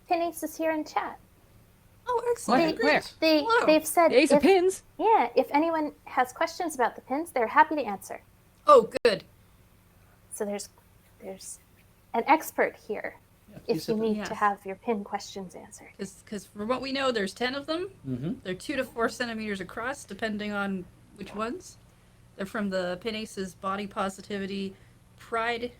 Pin Ace is here in chat. Oh, excellent. Great. They've said The Ace of Pins. Yeah, if anyone has questions about the pins, they're happy to answer. Oh, good. So there's an expert here if you need Yes. to have your pin questions answered. Because from what we know, there's 10 of them. Mm-hmm. They're 2 to 4 centimeters across, depending on which ones. They're from the Pin Aces Body Positivity, Pride,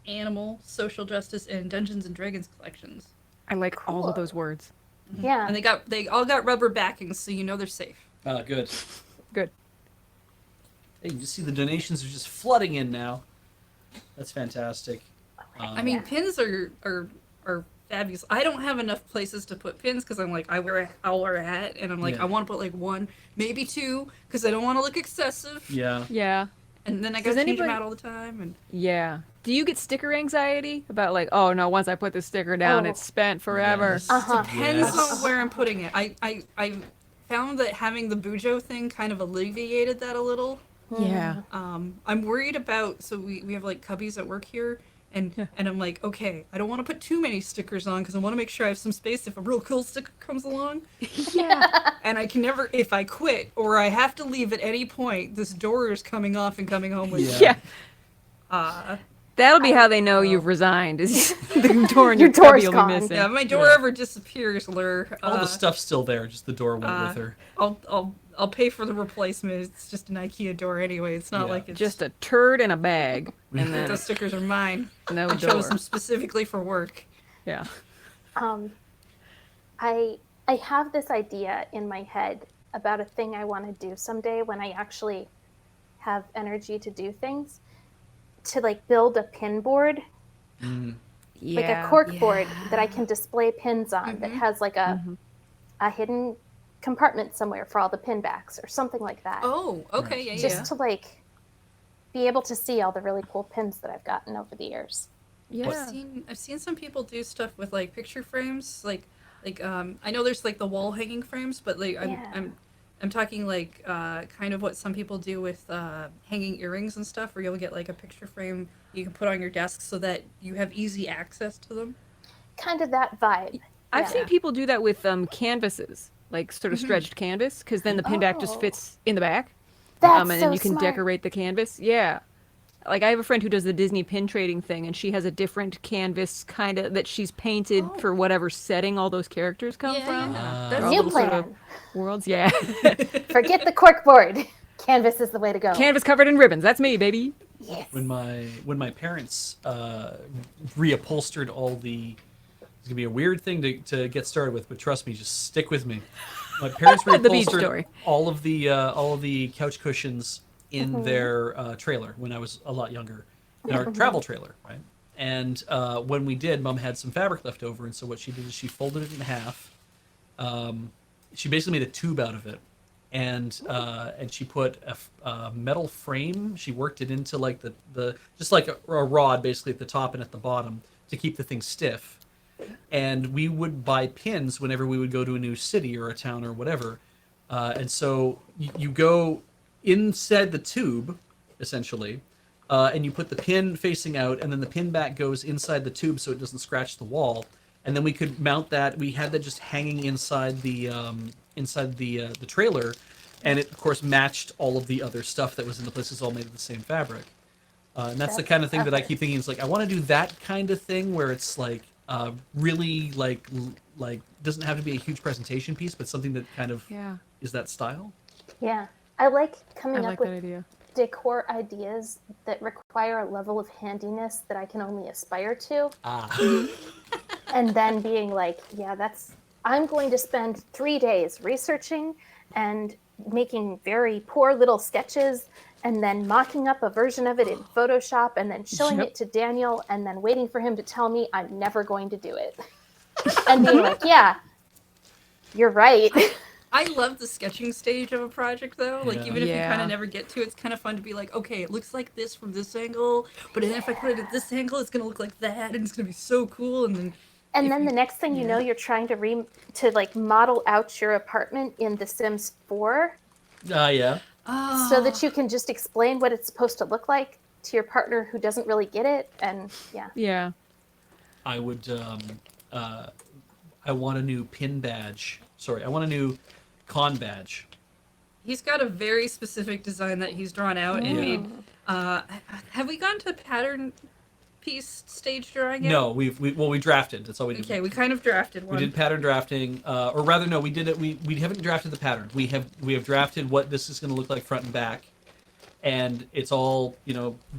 Animal, Social Justice, and Dungeons and Dragons collections. I like all of those words. Yeah. And they all got rubber backings, so you know they're safe. Good. Good. Hey, you just see the donations are just flooding in now. That's fantastic. I mean, pins are fabulous. I don't have enough places to put pins because I'm like, I'll wear a hat, and I'm like, Yeah. I want to put like 1, maybe 2, because I don't want to look excessive. Yeah. Yeah. And then I Does gotta change them anybody- out all the time. And Yeah. Do you get sticker anxiety about like, oh no, once I put this sticker down, Oh. it's spent forever? Yes. depends Yes. on where I'm putting it. I found that having the Bujo thing kind of alleviated that a little. Yeah. I'm worried about, so we have like cubbies at work here, and I'm like, okay, I don't want to put too many stickers on because I want to make sure I have some space if a real cool sticker comes along. Yeah. And I can never, if I quit or I have to leave at any point, this door is coming off and coming home with Yeah. me. That'll be how they know you've resigned. Is the door in Your your cubby door's will gone. be missing. Yeah, if my door Yeah. ever disappears, Lur, All the stuff's still there, just the door went with her. I'll pay for the replacement. It's just an IKEA door anyway. It's not Yeah. like it's Just a turd in a bag, and then those stickers are mine. no I door. chose them specifically for work. Yeah. I have this idea in my head about a thing I want to do someday when I actually have energy to do things, to like build a pin board, Yeah. like a cork board that I can display pins on that has like a hidden compartment somewhere for all the pin backs or something like that. Oh, okay, yeah, Just yeah. to like be able to see all the really cool pins that I've gotten over the years. Yeah. I've seen some people do stuff with like picture frames, like I know there's like the wall hanging frames, but like I'm talking like kind of what some people do with hanging earrings and stuff, where you'll get like a picture frame you can put on your desk so that you have easy access to them. Kind of that vibe. I've Yeah. seen people do that with canvases, like sort of stretched canvas, because then the pin back just Oh. fits in the back. That's and so then you can smart. decorate the canvas. Yeah. Like I have a friend who does the Disney pin trading thing, and she has a different canvas kind of that she's painted for whatever setting all those characters come from. That's All New those sort plan. of worlds, yeah. Forget the cork board. Canvas is the way to go. Canvas covered in ribbons. That's me, baby. Yes. When my parents reupholstered all the, it's gonna be a weird thing to get started with, but trust me, just stick with me. My parents The beach reupholstered story. all of the couch cushions in their trailer when I was a lot younger, in our travel trailer, right? And when we did, Mom had some fabric left over, and so what she did is she folded it in half. She basically made a tube out of it, and she put a metal frame. She worked it into like the just like a rod basically at the top and at the bottom to keep the thing stiff. And we would buy pins whenever we would go to a new city or a town or whatever. And so you go inside the tube, essentially, and you put the pin facing out, and then the pin back goes inside the tube so it doesn't scratch the wall. And then we could mount that. We had that just hanging inside the trailer, and it of course matched all of the other stuff that was in the place. It's all made of the same fabric. And that's the kind of thing that I keep thinking is like I want to do that kind of thing where it's like really like doesn't have to be a huge presentation piece, but something that kind of is that style. Yeah. I like I coming like up that with idea. decor ideas that require a level of handiness that I can only aspire to. And then being like, yeah, I'm going to spend 3 days researching and making very poor little sketches and then mocking up a version of it in Photoshop and then showing it to Daniel and then waiting for him to tell me I'm never going to do it. And being like, yeah, you're right. I love the sketching stage of a project though. Like Yeah. even if you kind Yeah. of never get to it, it's kind of fun to be like, okay, it looks like this from this angle, but then if I put it at this angle, it's gonna look like that, and it's gonna be so cool. And then And then the next thing you know, you're trying to like model out your apartment in The Sims 4 Yeah. so that you can just explain what it's supposed to look like to your partner who doesn't really get it. And yeah. Yeah. I would I want a new pin badge. Sorry, I want a new con badge. He's got a very specific design that he's drawn out and made. Have we gone to pattern piece stage drawing yet? No, we drafted. That's all we did. Okay, we kind of drafted one. We did pattern drafting, or rather, no, we did it. We haven't drafted the pattern. We have drafted what this is going to look like front and back, and it's all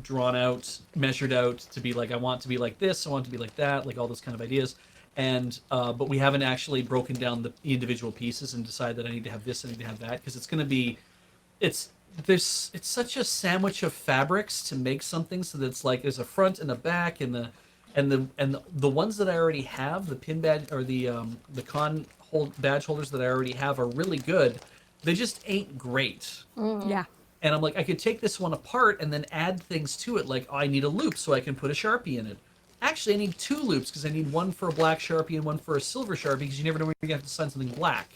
drawn out, measured out to be like I want it to be like this, I want it to be like that, like all those kind of ideas. And but we haven't actually broken down the individual pieces and decided that I need to have this, I need to have that, because it's going to be, it's such a sandwich of fabrics to make something so that it's like there's a front and a back and the ones that I already have, the pin badge or the badge holders that I already have are really good. They just ain't great. Yeah. And I'm like, I could take this one apart and then add things to it, like I need a loop so I can put a Sharpie in it. Actually, I need 2 loops because I need one for a black Sharpie and one for a silver Sharpie because you never know when you're going to have to sign something black.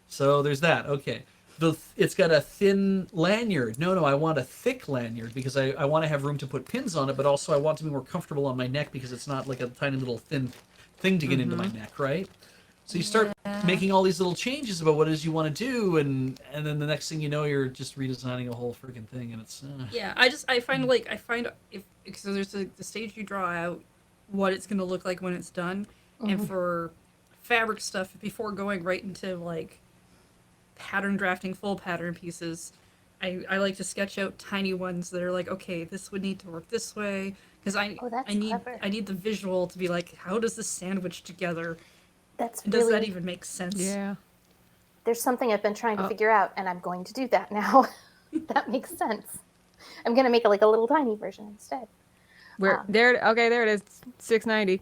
So there's that. Okay. It's got a thin lanyard. No, I want a thick lanyard because I want to have room to put pins on it, but also I want to be more comfortable on my neck because it's not like a tiny little thin thing to get into my neck, right? So you start making all these little changes about what it is you want to do, and then the next thing you know, you're just redesigning a whole freaking thing, and it's... Yeah, I find if so there's the stage you draw out what it's going to look like when it's done, and for fabric stuff, before going right into like pattern drafting full pattern pieces, I like to sketch out tiny ones that are like, okay, this would need to work this way, because I need the visual to be like, how does this sandwich together? Does that even make sense? Yeah. There's something I've been trying to figure out, and I'm going to do that now. That makes sense. I'm going to make it like a little tiny version instead. There it is. $6.90.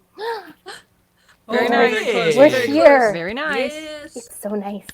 Very nice. Very close. We're Very here. close. Very nice. Yes. It's so nice.